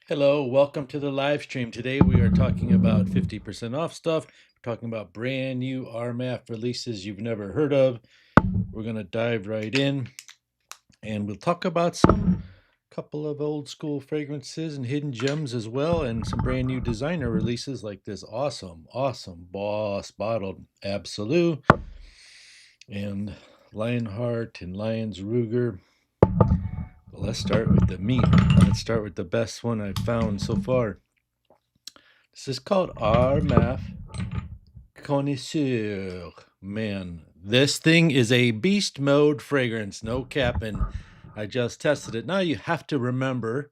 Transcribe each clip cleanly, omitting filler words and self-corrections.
Hello, welcome to the live stream. Today we are talking about 50% off stuff. We're talking about brand new Armaf releases you've never heard of. We're going to dive right in and we'll talk about some couple of old school fragrances and hidden gems as well, and some brand new designer releases like this awesome Boss bottled Absolute and Lionheart and Lions Ruger. Well, let's start with the meat. Let's start with the best one I've found so far. This is called Armaf Connoisseur. Man, this thing is a beast mode fragrance, no capping. I just tested it. Now you have to remember,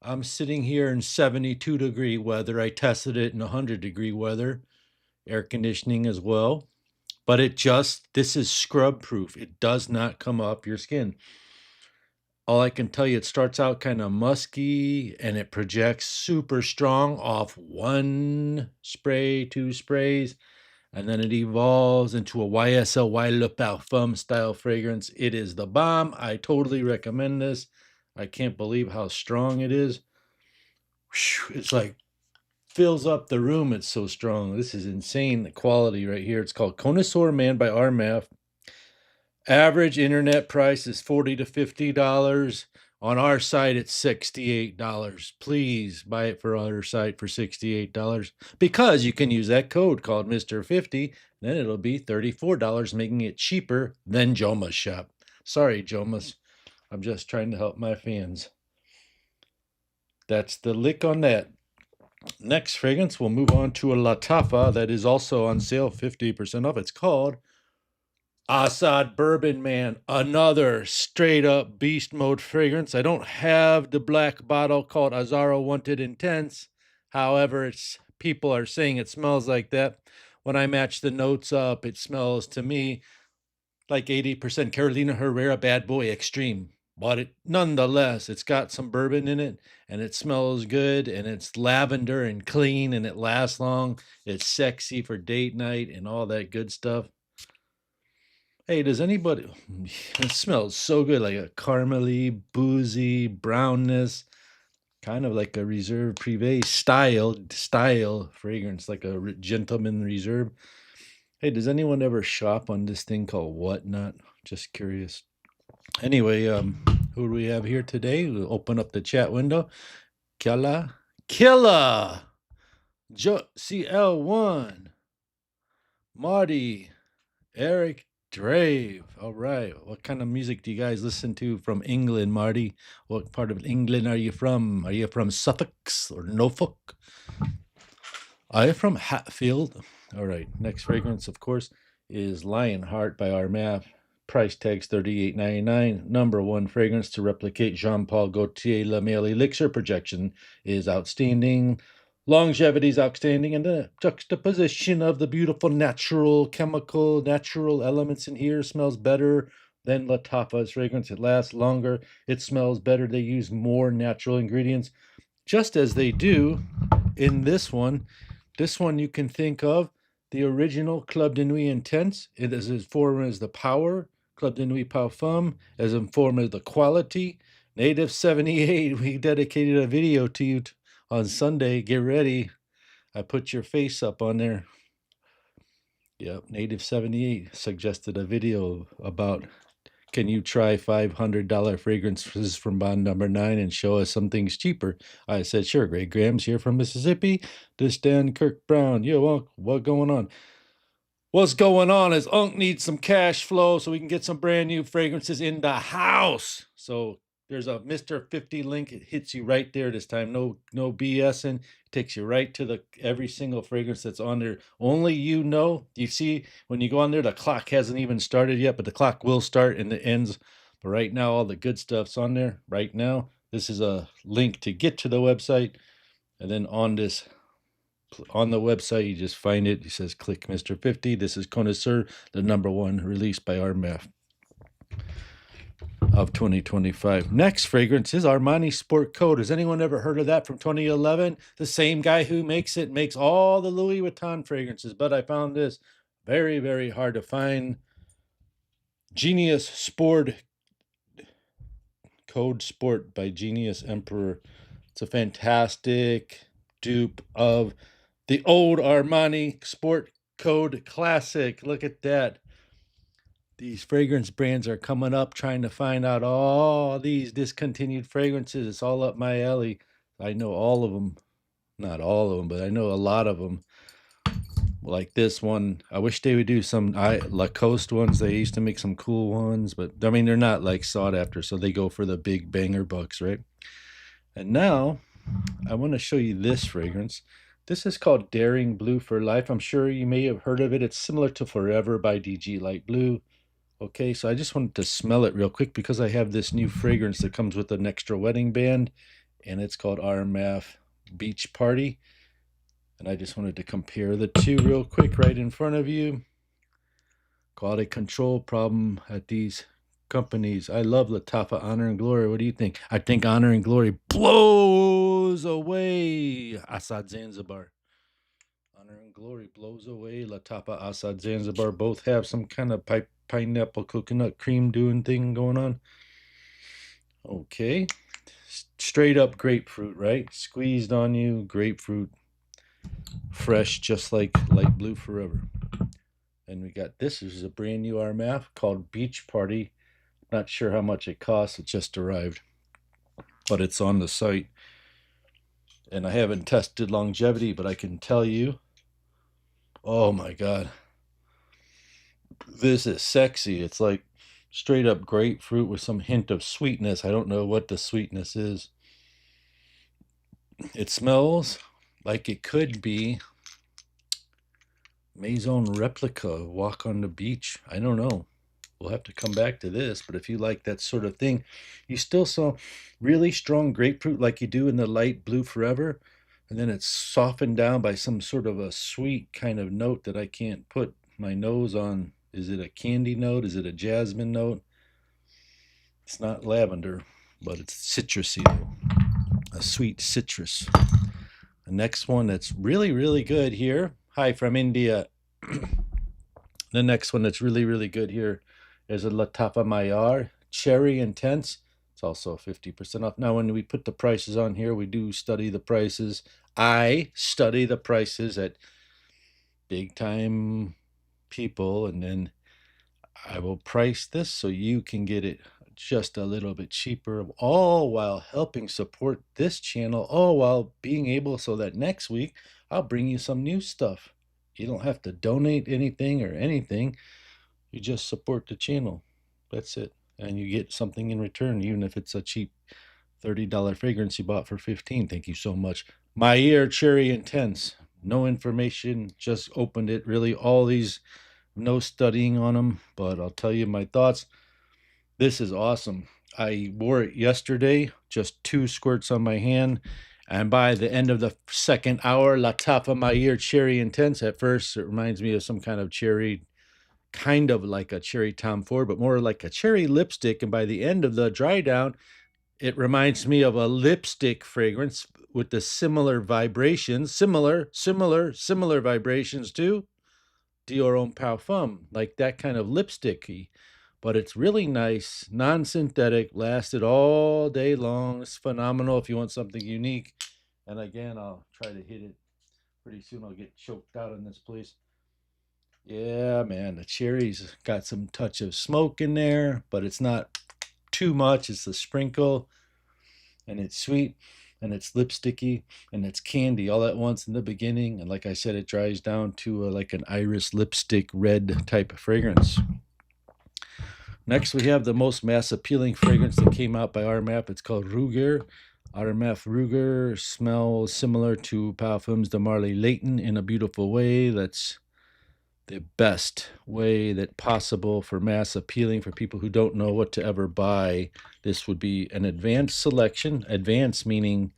I'm sitting here in 72-degree weather. I tested it in 100-degree weather, air conditioning as well. But this is scrub proof. It does not come off your skin. All I can tell you, it starts out kind of musky and it projects super strong off one spray, two sprays, and then it evolves into a YSL Le Parfum style fragrance. It is the bomb. I totally recommend this. I can't believe how strong it is. It's like fills up the room. It's so strong. This is insane, the quality right here. It's called Connoisseur Man by Armaf. Average internet price is $40 to $50. On our site, it's $68. Please buy it for our site for $68 because you can use that code called Mr. 50. Then it'll be $34, making it cheaper than Joma's shop. Sorry, Jomas. I'm just trying to help my fans. That's the lick on that. Next fragrance, we'll move on to a Latafa that is also on sale, 50% off. It's called Assad Bourbon Man, another straight up beast mode fragrance. I don't have the black bottle called Azaro Wanted Intense. However, people are saying it smells like that. When I match the notes up, it smells to me like 80% Carolina Herrera Bad Boy Extreme. But nonetheless, it's got some bourbon in it and it smells good and it's lavender and clean and it lasts long. It's sexy for date night and all that good stuff. Hey, does anybody? It smells so good, like a caramely, boozy brownness, kind of like a Reserve Privé style fragrance, like a gentleman reserve. Hey, does anyone ever shop on this thing called Whatnot? Just curious. Anyway, who do we have here today? We'll open up the chat window. Killa, CL1, Marty, Eric Drave. All right. What kind of music do you guys listen to from England, Marty? What part of England are you from? Are you from Suffolk or Norfolk? I am from Hatfield. All right. Next fragrance, of course, is Lionheart by Armaf. Price tag's $38.99. Number one fragrance to replicate Jean Paul Gaultier Le Male Elixir projection is outstanding. Longevity is outstanding, and the juxtaposition of the beautiful natural elements in here smells better than Latafa's fragrance. It lasts longer. It smells better. They use more natural ingredients, just as they do in this one. This one you can think of the original Club de Nuit Intense. It is as form as the power. Club de Nuit Parfum as in form as the quality. Native 78, we dedicated a video to you on Sunday. Get ready. I put your face up on there. Yep, Native 78 suggested a video about can you try $500 fragrances from Bond number 9 and show us some things cheaper? I said, sure. Greg Graham's here from Mississippi. This Dan Kirk Brown. Yo, Unc, what going on? What's going on is Unc needs some cash flow so we can get some brand new fragrances in the house. So there's a Mr. 50 link. It hits you right there this time. No BSing. It takes you right to every single fragrance that's on there. Only you know. You see, when you go on there, the clock hasn't even started yet, but the clock will start and it ends. But right now, all the good stuff's on there right now. This is a link to get to the website. And then on the website, you just find it. It says click Mr. 50. This is Connoisseur, the number one released by Armaf of 2025. Next fragrance is Armani Sport Coat. Has anyone ever heard of that from 2011? The same guy who makes all the Louis Vuitton fragrances, but I found this very, very hard to find. Genius Sport Code Sport by Genius Emperor. It's a fantastic dupe of the old Armani Sport Code Classic. Look at that. These fragrance brands are coming up trying to find out all these discontinued fragrances. It's all up my alley. I know all of them. Not all of them, but I know a lot of them. Like this one, I wish they would do some Lacoste ones. They used to make some cool ones, but I mean, they're not like sought after, so they go for the big banger bucks, right? And now I want to show you this fragrance. This is called Daring Blue for Life. I'm sure you may have heard of it. It's similar to Forever by DG Light Blue. Okay, so I just wanted to smell it real quick because I have this new fragrance that comes with an extra wedding band, and it's called Armaf Beach Party. And I just wanted to compare the two real quick right in front of you. Quality control problem at these companies. I love Latafa Honor and Glory. What do you think? I think Honor and Glory blows away Assad Zanzibar. Honor and Glory blows away Latafa Assad Zanzibar. Both have some kind of pineapple coconut cream doing thing going on. Okay. Straight up grapefruit, right? Squeezed on you, grapefruit. Fresh, just like Light Blue Forever. And we got this is a brand new Armaf called Beach Party. Not sure how much it costs. It just arrived, but it's on the site. And I haven't tested longevity, but I can tell you, oh my God, this is sexy. It's like straight up grapefruit with some hint of sweetness. I don't know what the sweetness is. It smells like it could be Maison Replica Walk on the Beach. I don't know. We'll have to come back to this, but if you like that sort of thing, you still saw really strong grapefruit like you do in the Light Blue Forever, and then it's softened down by some sort of a sweet kind of note that I can't put my nose on. Is it a candy note? Is it a jasmine note? It's not lavender, but it's citrusy, a sweet citrus. The next one that's really, really good here. Hi from India. The next one that's really, really good here is a Latafa Mayar Cherry Intense. It's also 50% off. Now, when we put the prices on here, we do study the prices. I study the prices at big time people, and then I will price this so you can get it just a little bit cheaper, all while helping support this channel, all while being able so that next week I'll bring you some new stuff. You don't have to donate anything or anything. You just support the channel. That's it. And you get something in return, even if it's a cheap $30 fragrance you bought for $15. Thank you so much. My Ear Cherry Intense. No information, just opened it. Really, all these, no studying on them, but I'll tell you my thoughts. This is awesome. I wore it yesterday, just 2 squirts on my hand. And by the end of the second hour, Latafa My Ear Cherry Intense. At first, it reminds me of some kind of cherry, kind of like a cherry Tom Ford, but more like a cherry lipstick. And by the end of the dry down, it reminds me of a lipstick fragrance with the similar vibrations, similar vibrations to Dior Homme Parfum, like that kind of lipsticky. But it's really nice, non-synthetic, lasted all day long. It's phenomenal if you want something unique. And again, I'll try to hit it pretty soon. I'll get choked out in this place. Yeah, man, the cherries got some touch of smoke in there, but it's not too much. It's a sprinkle, and it's sweet, and it's lipsticky, and it's candy all at once in the beginning. And like I said, it dries down to like an iris lipstick red type of fragrance. Next, we have the most mass appealing fragrance that came out by Armaf. It's called Ruger. Armaf Ruger smells similar to Parfums de Marley Leighton in a beautiful way. That's the best way that possible for mass appealing for people who don't know what to ever buy. This would be an advanced selection. Advanced meaning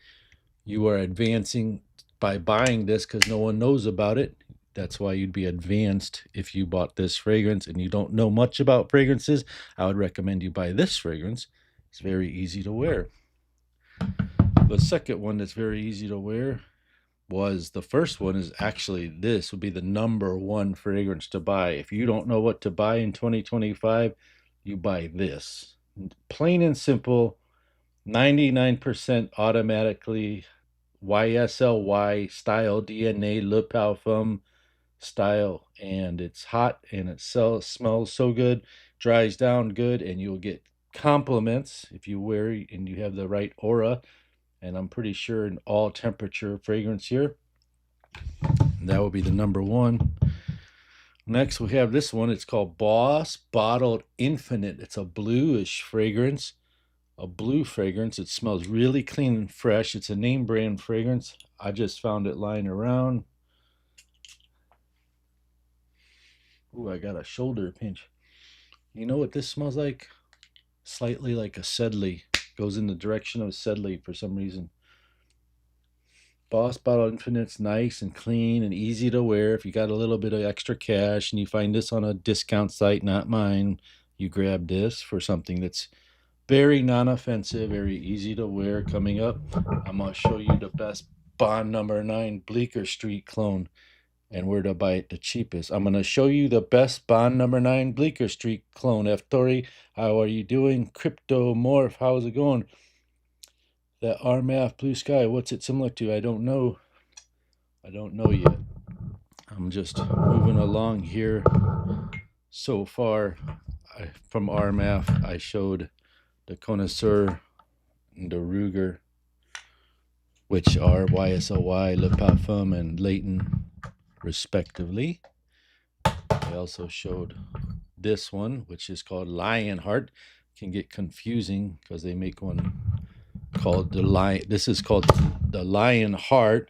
you are advancing by buying this because no one knows about it. That's why you'd be advanced if you bought this fragrance and you don't know much about fragrances. I would recommend you buy this fragrance. It's very easy to wear. The second one that's very easy to wear was the first one is actually this would be the #1 fragrance to buy. If you don't know what to buy in 2025, you buy this. Plain and simple, 99% automatically YSLY style DNA Le Parfum style, and it's hot and it smells so good, dries down good, and you'll get compliments if you wear and you have the right aura. And I'm pretty sure an all temperature fragrance here. And that will be the number one. Next, we have this one. It's called Boss Bottled Infinite. It's a bluish fragrance, a blue fragrance. It smells really clean and fresh. It's a name brand fragrance. I just found it lying around. Ooh, I got a shoulder pinch. You know what this smells like? Slightly like a Sedley. Goes in the direction of a Sedley for some reason. Boss Bottle Infinite's nice and clean and easy to wear. If you got a little bit of extra cash and you find this on a discount site, not mine, you grab this for something that's very non-offensive, very easy to wear. Coming up, I'm going to show you the best Bond number 9 Bleecker Street clone and where to buy it the cheapest. I'm going to show you the best Bond number 9 Bleecker Street clone. F. Tori, how are you doing? Crypto Morph, how's it going? That Armaf Blue Sky, what's it similar to? I don't know. I don't know yet. I'm just moving along here. So far, from Armaf, I showed the Connoisseur and the Ruger, which are YSLY, Le Parfum, and Leighton, respectively. I also showed this one, which is called Lionheart. Can get confusing because they make one called the Lion. This is called the Lionheart.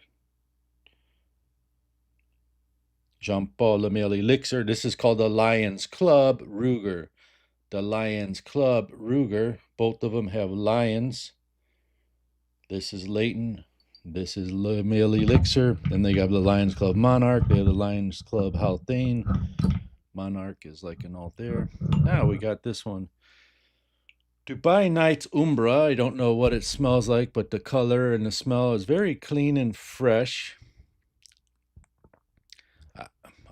Jean-Paul Lemel Elixir. This is called the Lions Club Ruger. The Lions Club Ruger. Both of them have lions. This is Leighton. This is Lemel Elixir. Then they got the Lions Club Monarch. They have the Lions Club Haldane. Monarch is like an alt there. Now we got this one. Dubai Nights Umbra. I don't know what it smells like, but the color and the smell is very clean and fresh.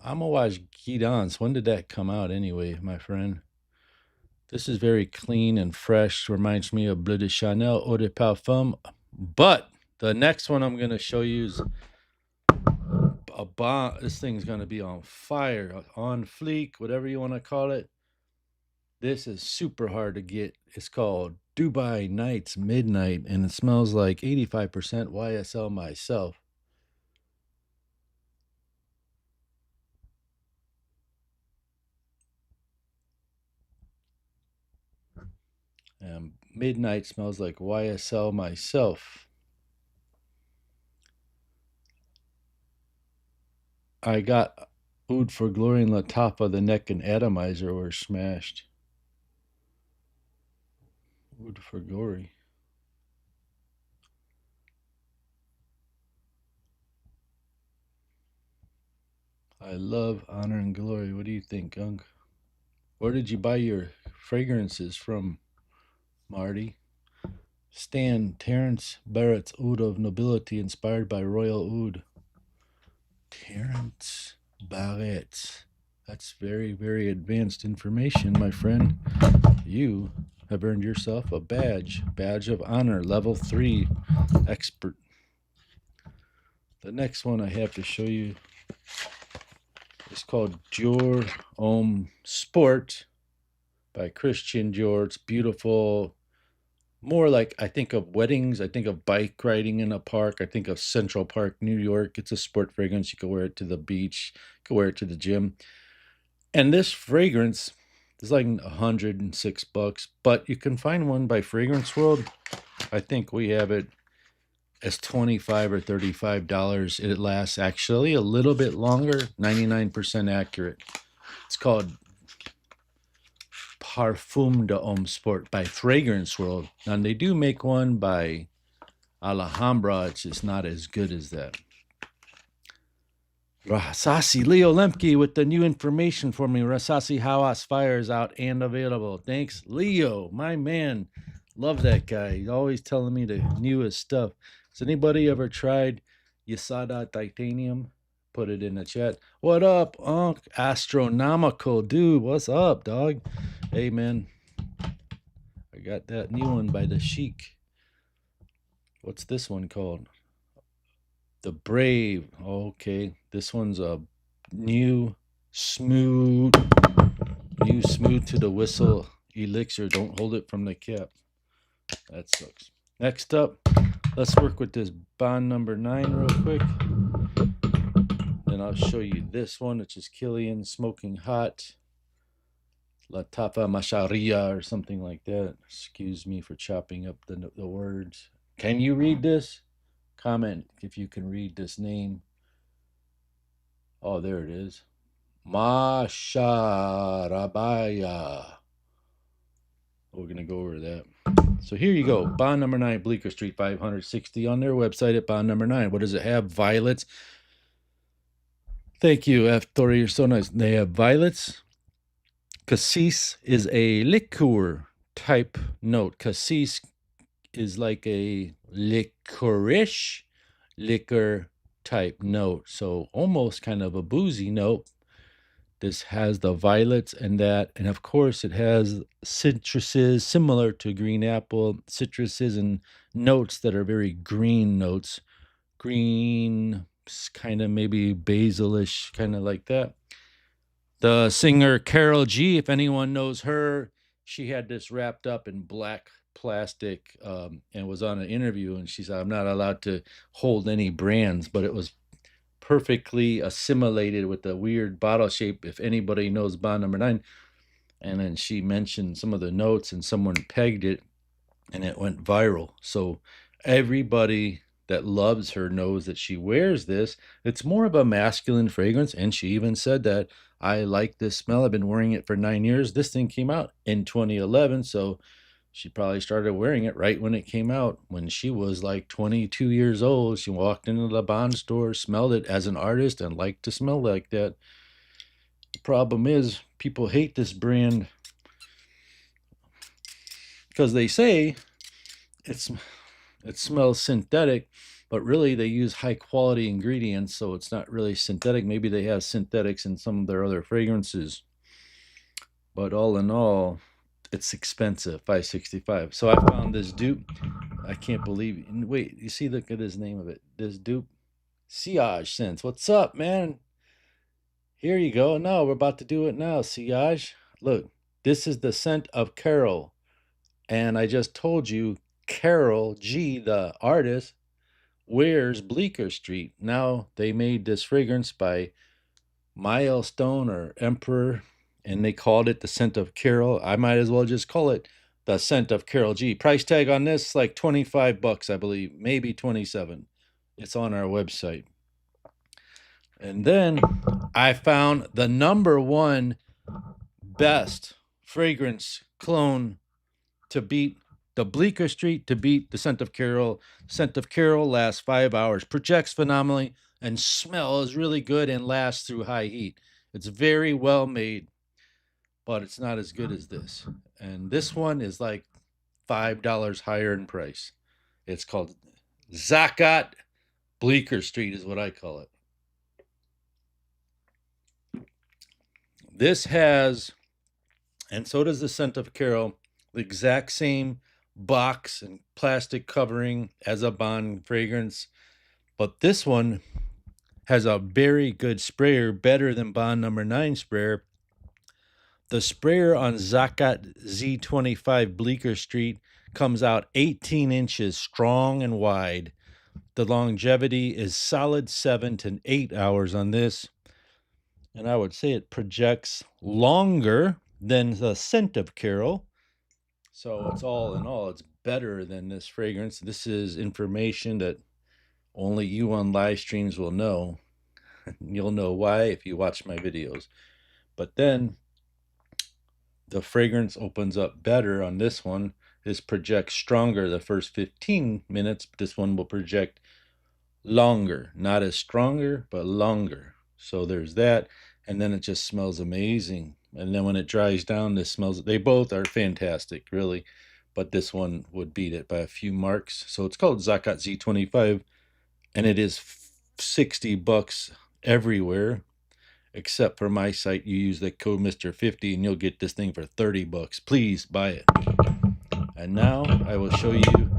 I'm gonna watch Guidance. When did that come out anyway, my friend? This is very clean and fresh. Reminds me of Bleu de Chanel Eau de Parfum. But the next one I'm gonna show you is a bomb. This thing's gonna be on fire, on fleek, whatever you want to call it. This is super hard to get. It's called Dubai Nights Midnight, and it smells like 85% YSL myself. Midnight smells like YSL myself. I got Oud for Glory in the top of the neck and atomizer were smashed. Oud for Glory. I love Honor and Glory. What do you think, Gung? Where did you buy your fragrances from, Marty? Stan Terrence Barrett's Oud of Nobility inspired by Royal Oud. Terrence Barrett. That's very, very advanced information, my friend. You have earned yourself a badge. Badge of Honor, level 3 expert. The next one I have to show you is called Dior Homme Sport by Christian Dior. It's beautiful. More like, I think of weddings. I think of bike riding in a park. I think of Central Park, New York. It's a sport fragrance. You can wear it to the beach. You can wear it to the gym. And this fragrance is like $106, but you can find one by Fragrance World. I think we have it as $25 or $35. It lasts actually a little bit longer, 99% accurate. It's called Parfum de Homme Sport by Fragrance World. Now, they do make one by Alhambra. It's just not as good as that. Rasasi, Leo Lemke with the new information for me. Rasasi Hawas Fire is out and available. Thanks, Leo, my man. Love that guy. He's always telling me the newest stuff. Has anybody ever tried Yasada Titanium? Put it in the chat. What up, Unc? Astronomical. Dude, what's up, dog? Hey, man. I got that new one by the Chic. What's this one called? The Brave. Okay, this one's a new smooth, new smooth to the whistle elixir. Don't hold it from the cap. That sucks. Next up, let's work with this bond number 9 real quick. Then I'll show you this one, which is Killian Smoking Hot. La Tapa Masharia or something like that. Excuse me for chopping up the words. Can you read this? Comment if you can read this name. Oh, there it is. Masharabaya. We're going to go over that. So here you go. Bond number 9, Bleecker Street, 560 on their website at bond number 9. What does it have? Violets. Thank you, F. Tori. You're so nice. They have violets. Cassis is a liqueur type note. Cassis is like a licorice liquor type note. So almost kind of a boozy note. This has the violets and that. And of course, it has citruses similar to green apple, citruses and notes that are very green notes. Green, kind of maybe basilish, kind of like that. The singer Carol G, if anyone knows her, she had this wrapped up in black plastic and was on an interview, and she said, I'm not allowed to hold any brands, but it was perfectly assimilated with the weird bottle shape, if anybody knows bond number 9. And then she mentioned some of the notes, and someone pegged it, and it went viral. So everybody that loves her knows that she wears this. It's more of a masculine fragrance, and she even said that I like this smell. I've been wearing it for 9 years. This thing came out in 2011, so she probably started wearing it right when it came out. When she was like 22 years old, she walked into the Bond store, smelled it as an artist, and liked to smell like that. The problem is people hate this brand because they say it smells synthetic, but really they use high quality ingredients, so it's not really synthetic. Maybe they have synthetics in some of their other fragrances, but all in all, it's expensive, $565. So I found this dupe. I can't believe it. Wait, you see, look at his name of it. This dupe, Siage Scents. What's up, man? Here you go. No, we're about to do it now, Siage. Look, this is the scent of Carol. And I just told you, Carol G, the artist, wears Bleecker Street. Now, they made this fragrance by Milestone or Emperor, and they called it the scent of Carol. I might as well just call it the scent of Carol G. Price tag on this, like $25, I believe, maybe 27. It's on our website. And then I found the number 1 best fragrance clone to beat the Bleecker Street, to beat the scent of Carol. Scent of Carol lasts 5 hours, projects phenomenally, and smells really good and lasts through high heat. It's very well made, but it's not as good as this. And this one is like $5 higher in price. It's called Zakat Bleecker Street is what I call it. This has, and so does the scent of Carol, the exact same box and plastic covering as a Bond fragrance, but this one has a very good sprayer, better than Bond number 9 sprayer. The sprayer on Zakat Z25 Bleecker Street comes out 18 inches strong and wide. The longevity is solid 7 to 8 hours on this. And I would say it projects longer than the scent of Carol. So it's all in all, it's better than this fragrance. This is information that only you on live streams will know. You'll know why if you watch my videos. But then the fragrance opens up better on this one. This projects stronger the first 15 minutes. But this one will project longer. Not as stronger, but longer. So there's that. And then it just smells amazing. And then when it dries down, this smells, they both are fantastic, really. But this one would beat it by a few marks. So it's called Zakat Z25. And it is $60 everywhere. Except for my site, you use the code Mr. 50 and you'll get this thing for $30. Please buy it. And now I will show you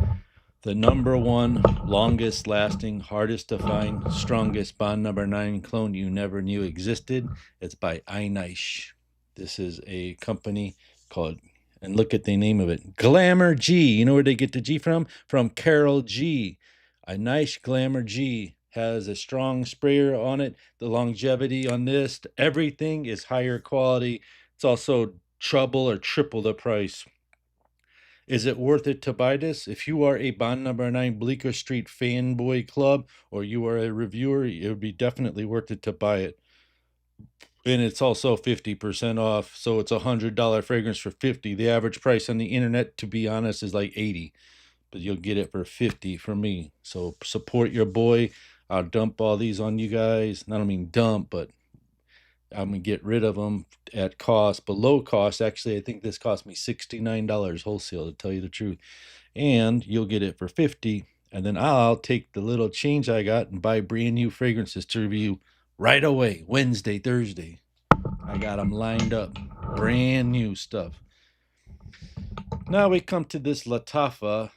The number one longest lasting, hardest to find, strongest Bond number 9 clone you never knew existed. It's by Einish. This is a company called, and look at the name of it, Glamour G. You know where they get the G from? From Carol G. Einish Glamour G has a strong sprayer on it. The longevity on this, everything is higher quality. It's also trouble or triple the price. Is it worth it to buy this? If you are a Bond number 9 Bleecker Street fanboy club or you are a reviewer, it would be definitely worth it to buy it. And it's also 50% off, so it's $100 fragrance for 50. The average price on the internet, to be honest, is like 80, but you'll get it for 50 from me. So support your boy. I'll dump all these on you guys. I don't mean dump, but I'm gonna get rid of them at cost, below cost. Actually, I think this cost me $69 wholesale, to tell you the truth. And you'll get it for 50. And then I'll take the little change I got and buy brand new fragrances to review right away. Wednesday, Thursday. I got them lined up. Brand new stuff. Now we come to this Latafa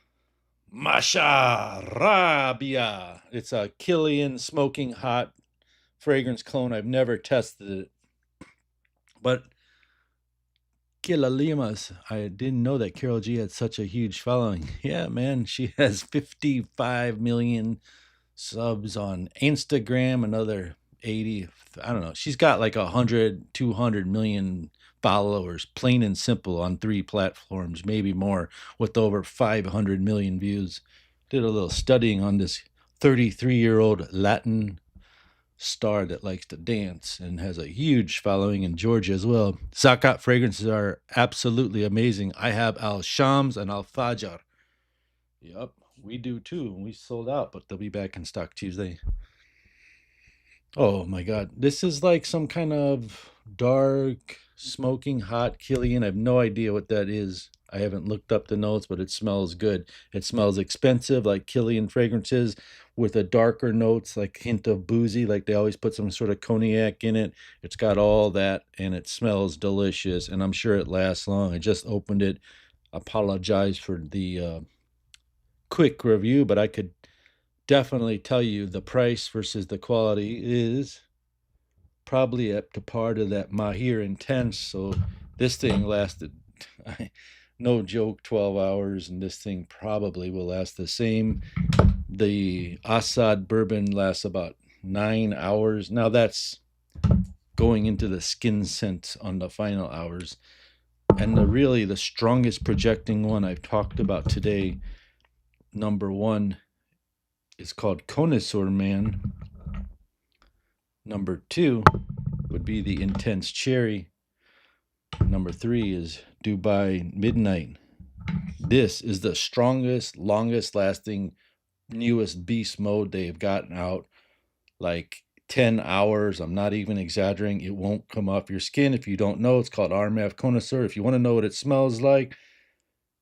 Masha Rabia. It's a Killian smoking hot fragrance clone. I've never tested it. But Kilalimas, I didn't know that Carol G had such a huge following. Yeah, man, she has 55 million subs on Instagram, another 80. I don't know. She's got like 100, 200 million followers, plain and simple, on 3 platforms, maybe more, with over 500 million views. Did a little studying on this 33-year-old Latin star that likes to dance and has a huge following in Georgia as well. Zakat fragrances are absolutely amazing. I have Al Shams and Al Fajr. Yep, we do too. We sold out, but they'll be back in stock Tuesday. Oh my God. This is like some kind of dark, smoking hot Killian. I have no idea what that is. I haven't looked up the notes, but it smells good. It smells expensive, like Killian fragrances, with a darker notes, like hint of boozy, like they always put some sort of cognac in it. It's got all that, and it smells delicious, and I'm sure it lasts long. I just opened it. Apologize for the quick review, but I could definitely tell you the price versus the quality is probably up to par to that Mahir Intense. So this thing lasted, no joke, 12 hours, and this thing probably will last the same. The Assad bourbon lasts about 9 hours. Now that's going into the skin scent on the final hours. And really the strongest projecting one I've talked about today, number 1, is called Connoisseur Man. Number 2 would be the Intense Cherry. Number 3 is Dubai Midnight. This is the strongest, longest lasting, newest beast mode they've gotten out. Like 10 hours. I'm not even exaggerating. It won't come off your skin. If you don't know, it's called Armaf Connoisseur. If you want to know what it smells like,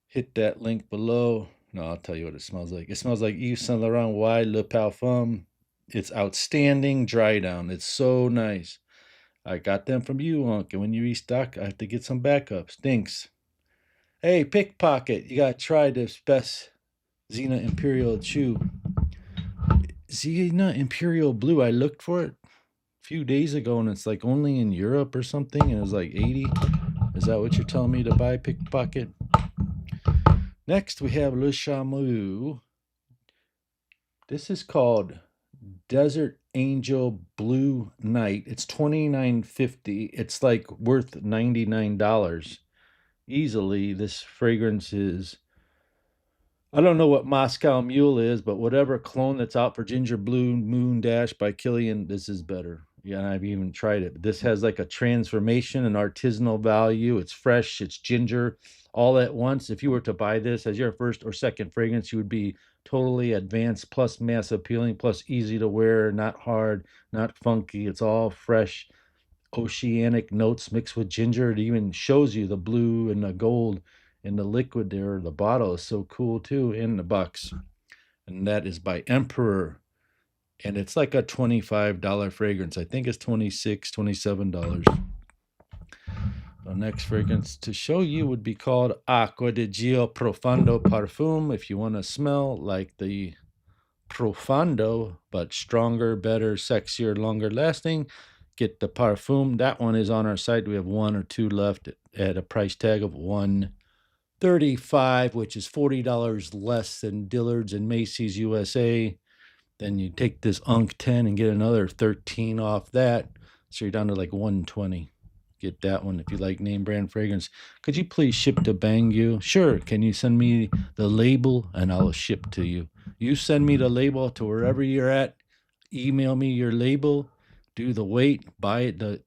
hit that link below. No, I'll tell you what it smells like. It smells like Yves Saint Laurent Why Le Parfum. It's outstanding dry down. It's so nice. I got them from you, Unc. And when you restock, I have to get some backups. Thanks. Hey, pickpocket, you gotta try this best Xena Imperial Chew. Xena Imperial Blue. I looked for it a few days ago, and it's like only in Europe or something, and it was like 80. Is that what you're telling me to buy, pickpocket? Next, we have Le Chameau. This is called Desert Angel Blue Night. It's $29.50. It's like worth $99 easily. This fragrance is, I don't know what Moscow Mule is, but whatever clone that's out for Ginger Blue Moon Dash by Killian, this is better. Yeah, and I've even tried it. But this has like a transformation and artisanal value. It's fresh, it's ginger, all at once. If you were to buy this as your first or second fragrance, you would be totally advanced, plus mass appealing, plus easy to wear, not hard, not funky. It's all fresh, oceanic notes mixed with ginger. It even shows you the blue and the gold in the liquid there. The bottle is so cool too, in the box. And that is by Emperor. And it's like a $25 fragrance. I think it's $26, $27. The next fragrance to show you would be called Acqua di Gio Profondo Parfum. If you want to smell like the Profondo, but stronger, better, sexier, longer lasting, get the Parfum. That one is on our site. We have one or two left at a price tag of $135, which is $40 less than Dillard's and Macy's USA. Then you take this Unk 10 and get another 13 off that. So you're down to like 120. Get that one if you like name brand fragrance. Could you please ship to Banggood? Sure. Can you send me the label and I'll ship to you? You send me the label to wherever you're at. Email me your label. Do the weight. Buy it, the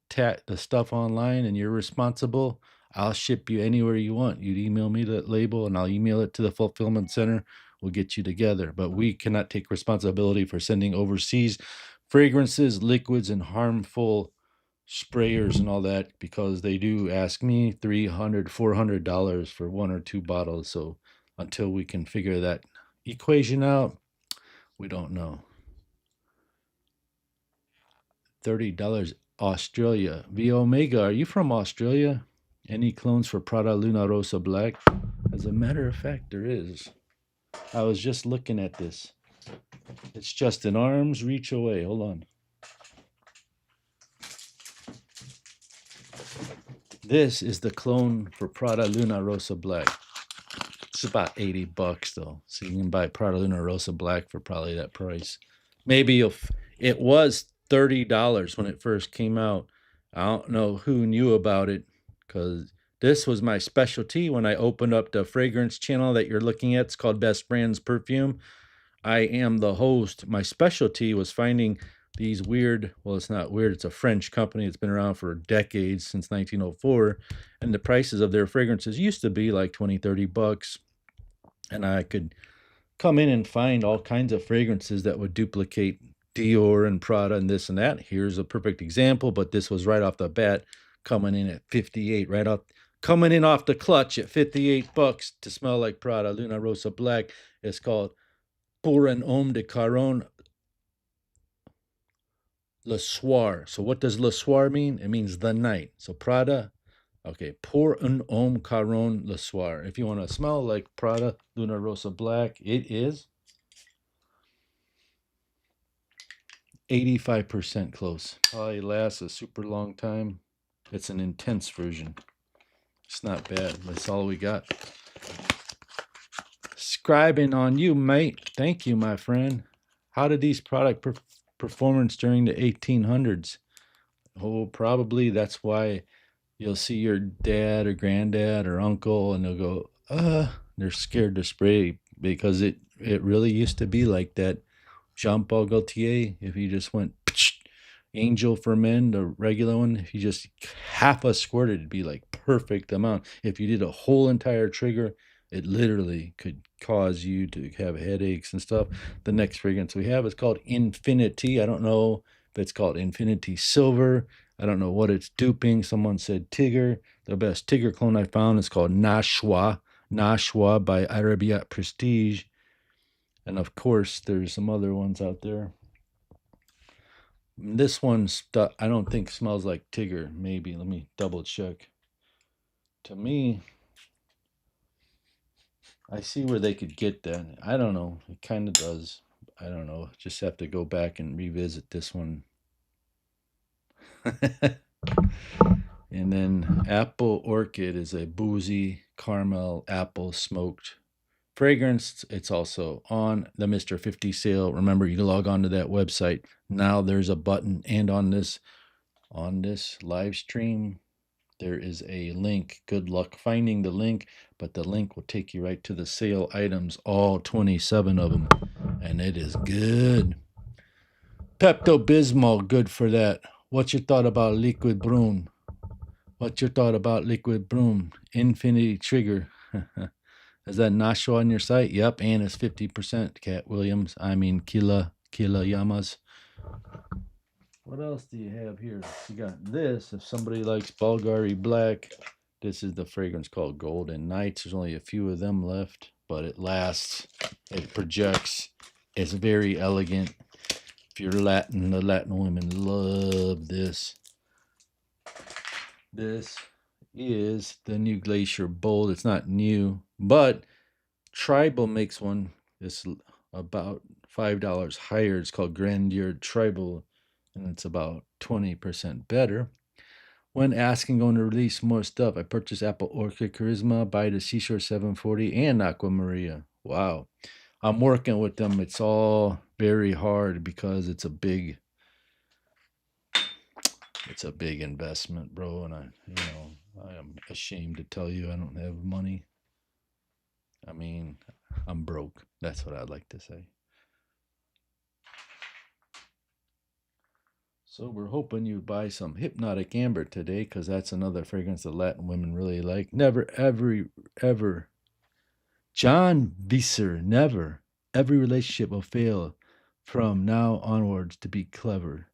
stuff online, and you're responsible. I'll ship you anywhere you want. You'd email me the label and I'll email it to the fulfillment center. We'll get you together. But we cannot take responsibility for sending overseas fragrances, liquids, and harmful sprayers and all that, because they do ask me $300-$400 for one or two bottles. So until we can figure that equation out, we don't know. $30 Australia. V Omega, are you from Australia? Any clones for Prada Luna Rosa Black? As a matter of fact, there is. I was just looking at this. It's just an arm's reach away. Hold on. This is the clone for Prada Luna Rosa Black. It's about $80 though. So you can buy Prada Luna Rosa Black for probably that price. Maybe it was $30 when it first came out. I don't know who knew about it, because this was my specialty when I opened up the fragrance channel that you're looking at. It's called Best Brands Perfume. I am the host. My specialty was finding these weird, well, it's not weird, it's a French company. It's been around for decades, since 1904. And the prices of their fragrances used to be like $20-$30. And I could come in and find all kinds of fragrances that would duplicate Dior and Prada and this and that. Here's a perfect example, but this was right off the bat, coming in at 58, coming in off the clutch at $58 to smell like Prada Luna Rosa Black. It's called Pour un Homme de Caron Le Soir. So what does Le Soir mean? It means the night. So Prada, okay, Pour un Homme Caron Le Soir. If you want to smell like Prada Luna Rosa Black, it is 85% close. Probably lasts a super long time. It's an intense version. It's not bad. That's all we got. Scribing on you, mate. Thank you, my friend. How did these product performance during the 1800s? Oh, probably that's why you'll see your dad or granddad or uncle and they'll go, they're scared to spray, because it really used to be like that. Jean-Paul Gaultier, if you just went Angel for Men, the regular one, if you just half a squirt, it'd be like perfect amount. If you did a whole entire trigger, it literally could cause you to have headaches and stuff. The next fragrance we have is called Infinity. I don't know if it's called Infinity Silver. I don't know what it's duping. Someone said Tigger. The best Tigger clone I found is called Nashwa by Arabia Prestige. And of course, there's some other ones out there. This one, I don't think smells like Tigger. Maybe. Let me double check. To me, I see where they could get that. I don't know. It kind of does. I don't know. Just have to go back and revisit this one. And then Apple Orchid is a boozy caramel apple smoked fragrance. It's also on the Mr. 50 sale. Remember, you can log on to that website. Now there's a button, and on this live stream, there is a link. Good luck finding the link, but the link will take you right to the sale items, all 27 of them, and it is good. Pepto-Bismol, good for that. What's your thought about Liquid Broom? What's your thought about Liquid Broom? Infinity Trigger. Is that Nashua on your site? Yep, and it's 50%. Cat Williams. I mean, Kila Yamas. What else do you have here? You got this. If somebody likes Bulgari Black, this is the fragrance called Golden Nights. There's only a few of them left, but it lasts. It projects. It's very elegant. If you're Latin, the Latin women love this. This is the new Glacier Bold. It's not new, but Tribal makes one. It's about $5 higher. It's called Grandeur Tribal, and it's about 20% better. When asking going to release more stuff, I purchased Apple Orchid Charisma, By the Seashore 740, and Aqua Maria. Wow. I'm working with them. It's all very hard because it's a big investment, bro, and I am ashamed to tell you I don't have money. I mean, I'm broke. That's what I'd like to say. So we're hoping you buy some Hypnotic Amber today, because that's another fragrance that Latin women really like. Never, ever. John Visser, never. Every relationship will fail from now onwards to be clever.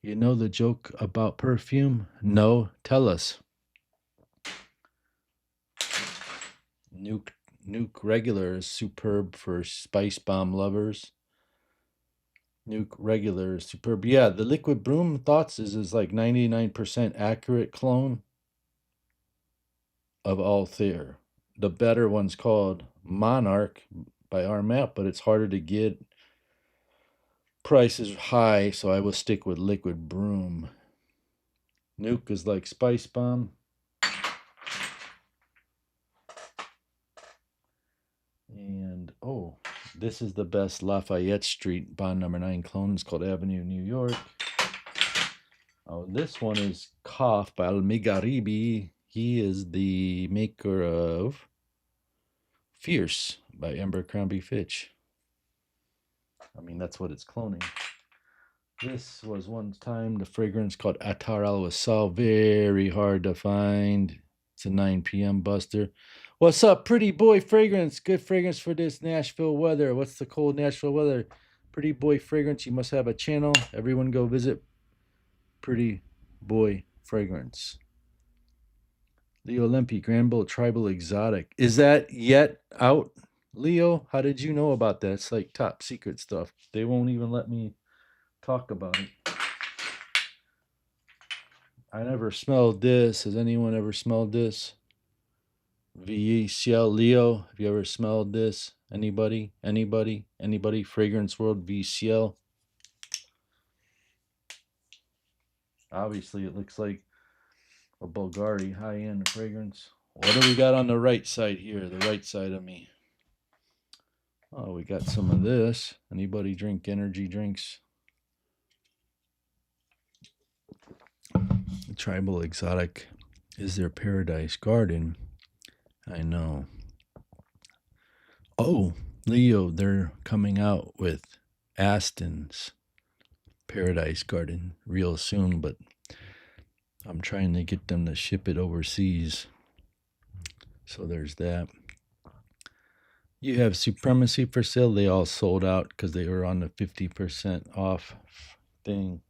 You know the joke about perfume? No, tell us. Nuke Nuke Regular is superb for spice bomb lovers. Nuke Regular is superb. Yeah, the Liquid Broom Thoughts is like 99% accurate clone of Altair. The better one's called Monarch by Armaf, but it's harder to get. Price is high, so I will stick with Liquid Broom. Nuke is like Spice Bomb. And this is the best Lafayette Street Bond number 9 clone. It's called Avenue, New York. Oh, this one is Cough by Almigaribi. He is the maker of Fierce by Abercrombie Fitch. I mean, that's what it's cloning. This was one time the fragrance called Attar Al Wasal. Very hard to find. It's a 9 p.m. buster. What's up, Pretty Boy Fragrance? Good fragrance for this Nashville weather. What's the cold Nashville weather? Pretty Boy Fragrance. You must have a channel. Everyone go visit Pretty Boy Fragrance. Leo Lempe, Grand Bull Tribal Exotic. Is that yet out, Leo? How did you know about that? It's like top secret stuff. They won't even let me talk about it. I never smelled this. Has anyone ever smelled this? VCL Leo, have you ever smelled this? Anybody? Fragrance World VCL. Obviously, it looks like a Bulgari high-end fragrance. What do we got on the right side here? The right side of me. Oh, we got some of this. Anybody drink energy drinks? The Tribal Exotic is their Paradise Garden. I know. Oh, Leo, they're coming out with Aston's Paradise Garden real soon, but I'm trying to get them to ship it overseas. So there's that. You have Supremacy for sale. They all sold out because they were on the 50% off thing.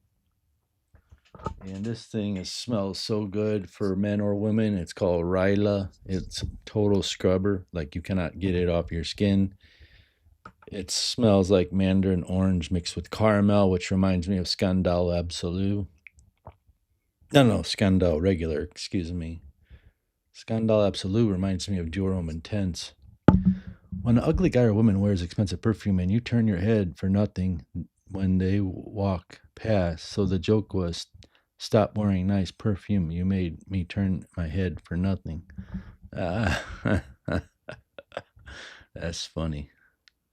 And this thing smells so good for men or women. It's called Ryla. It's a total scrubber. Like, you cannot get it off your skin. It smells like mandarin orange mixed with caramel, which reminds me of Scandal Absolute. No, Scandal Regular, excuse me. Scandal Absolute reminds me of Durham Intense. When an ugly guy or woman wears expensive perfume and you turn your head for nothing when they walk past, so the joke was, stop wearing nice perfume. You made me turn my head for nothing. That's funny.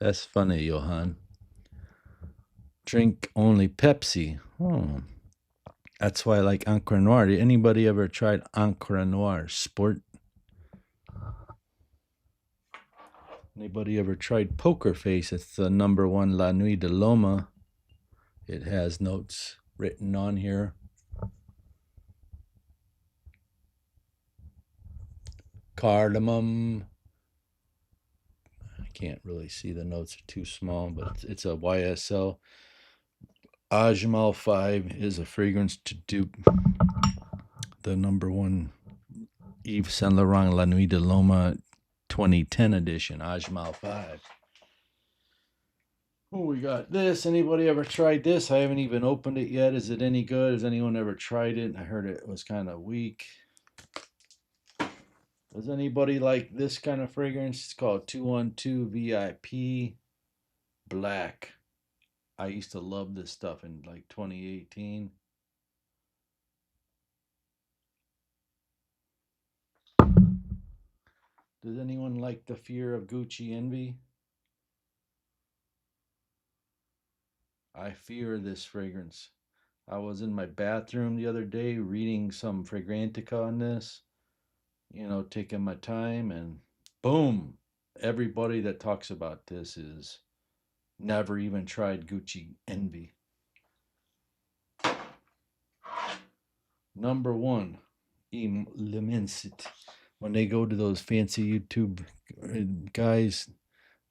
That's funny, Johan. Drink only Pepsi. Oh. That's why I like Encre Noir. Did anybody ever tried Encre Noir Sport? Anybody ever tried Poker Face? It's the number 1 La Nuit de Loma. It has notes written on here. Cardamom. I can't really see, the notes are too small, but it's a YSL. Ajmal 5 is a fragrance to dupe the number 1 Yves Saint Laurent La Nuit de Loma 2010 edition, Ajmal 5. Oh, we got this. Anybody ever tried this? I haven't even opened it yet. Is it any good? Has anyone ever tried it? I heard it was kind of weak. Does anybody like this kind of fragrance? It's called 212 VIP Black. I used to love this stuff in like 2018. Does anyone like the Fear of Gucci Envy? I fear this fragrance. I was in my bathroom the other day reading some Fragrantica on this, taking my time, and boom, everybody that talks about this is never even tried Gucci Envy. Number one, Immensity. When they go to those fancy YouTube guys,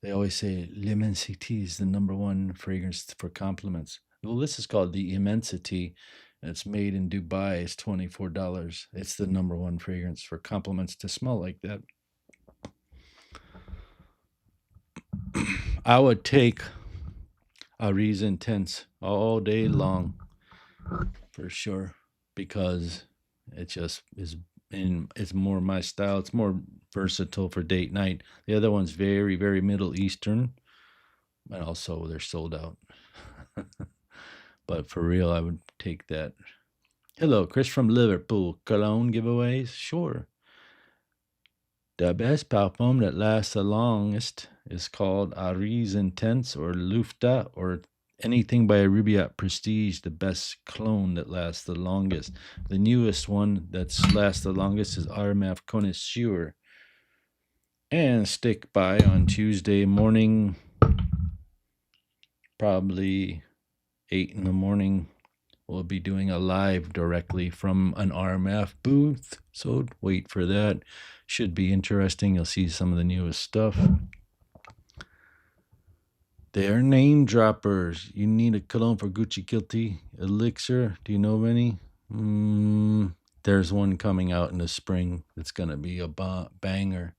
they always say L'Immensity is the number one fragrance for compliments. Well, this is called the Immensity. It's made in Dubai. It's $24. It's the number one fragrance for compliments to smell like that. I would take Ariz Intense all day long for sure because it just is it's more my style. It's more versatile for date night. The other one's very, very Middle Eastern, and also they're sold out. But for real, I would take that. Hello, Chris from Liverpool. Cologne giveaways? Sure. The best parfum that lasts the longest is called Ariz Intense or Lufta or anything by Rubiat Prestige, the best clone that lasts the longest. The newest one that's lasts the longest is Armaf Connoisseur. And stick by on Tuesday morning, probably 8 in the morning. We'll be doing a live directly from an RMF booth, so wait for that. Should be interesting. You'll see some of the newest stuff. They're name droppers. You need a cologne for Gucci Guilty Elixir. Do you know of any? There's one coming out in the spring that's going to be a banger.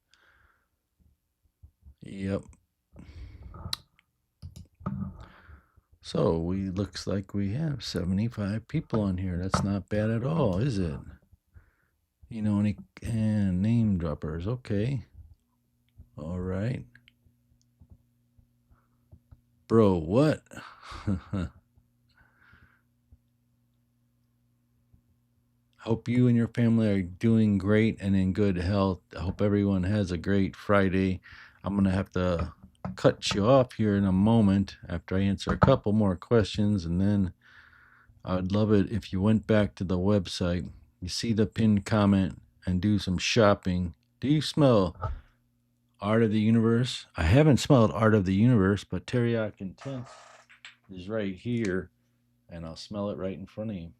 Yep. So looks like we have 75 people on here. That's not bad at all, is it? Any name droppers. Okay. All right. Bro, what? Hope you and your family are doing great and in good health. I hope everyone has a great Friday. I'm going to have to cut you off here in a moment after I answer a couple more questions, and then I'd love it if you went back to the website, you see the pinned comment, and do some shopping. Do you smell Art of the Universe? I haven't smelled Art of the Universe, but Teriyaki Intense is right here, and I'll smell it right in front of you.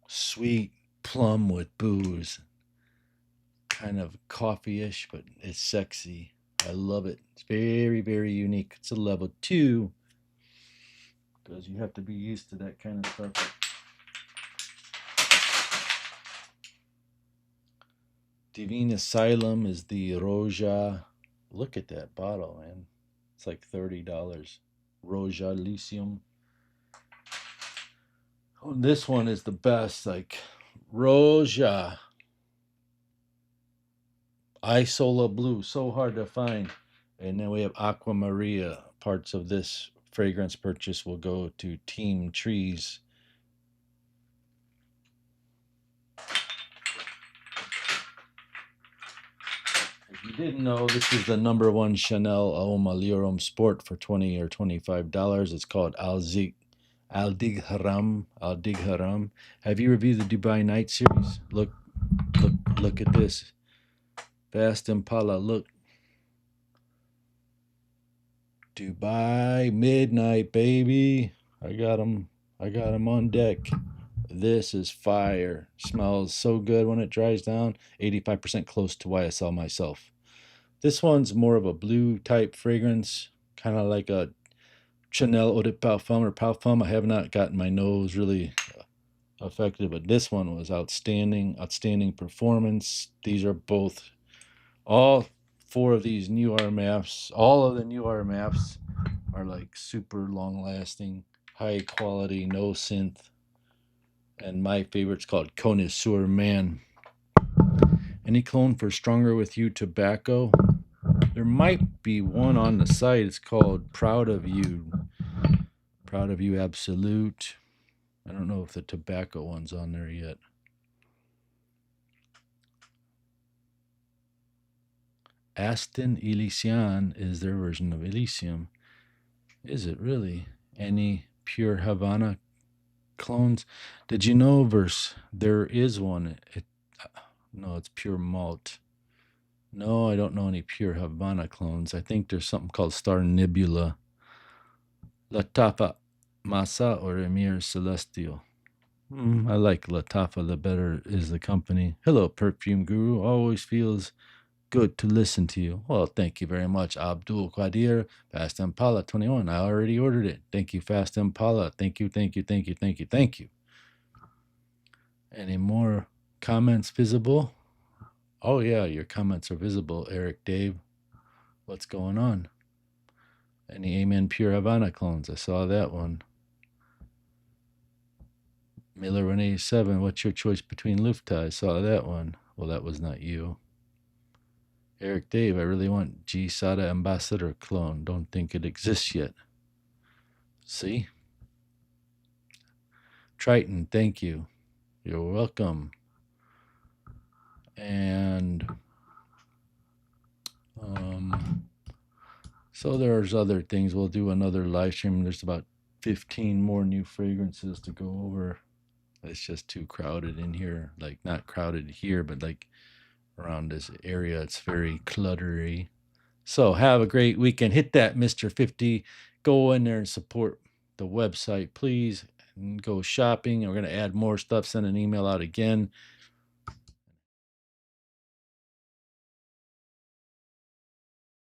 Sweet plum with booze. Kind of coffee-ish, but it's sexy. I love it. It's very, very unique. It's a level 2 because you have to be used to that kind of stuff. Divine Asylum is the Roja. Look at that bottle, man. It's like $30. Roja Lycium. Oh, this one is the best. Like Roja Isola Blue. So hard to find. And then we have Aqua Maria. Parts of this fragrance purchase will go to Team Trees. If you didn't know, this is the number one Chanel Homme Allure Sport for $20 or $25. It's called Aldig Haram. Have you reviewed the Dubai Night series? Look at this. Fast Impala, look. Dubai Midnight, baby. I got 'em on deck. This is fire. Smells so good when it dries down. 85% close to YSL myself. This one's more of a blue type fragrance, kind of like a Chanel Eau de Parfum or Parfum. I have not gotten my nose really affected, but this one was outstanding performance. These are both, all 4 of these new Armafs, all of the new Armafs are like super long lasting, high quality, no synth. And my favorite's called Connoisseur Man. Any clone for Stronger With You tobacco? There might be one on the site. It's called Proud of You. Proud of You Absolute. I don't know if the tobacco one's on there yet. Aston Elysian is their version of Elysium. Is it really? Any Pure Havana clones? Did you know there is one? No, it's Pure Malt. No, I don't know any Pure Havana clones. I think there's something called Star Nebula. Latafa Masa or Emir Celestial. I like Latafa, the better is the company. Hello, Perfume Guru. Always feels good to listen to you. Well, thank you very much, Abdul Qadir. Fast Impala 21. I already ordered it. Thank you, Fast Impala. Thank you, thank you, thank you, thank you, thank you. Any more comments visible? Oh, yeah, your comments are visible, Eric Dave. What's going on? Any Amen Pure Havana clones? I saw that one. Miller 187. What's your choice between Lufta? I saw that one. Well, that was not you. Eric Dave, I really want G Sada Ambassador clone. Don't think it exists yet. See? Triton, thank you. You're welcome. And so there's other things. We'll do another live stream. There's about 15 more new fragrances to go over. It's just too crowded in here. Like, not crowded here, but like around this area, it's very cluttery. So have a great weekend. Hit that Mr. 50. Go in there and support the website, please. And go shopping. We're going to add more stuff. Send an email out again.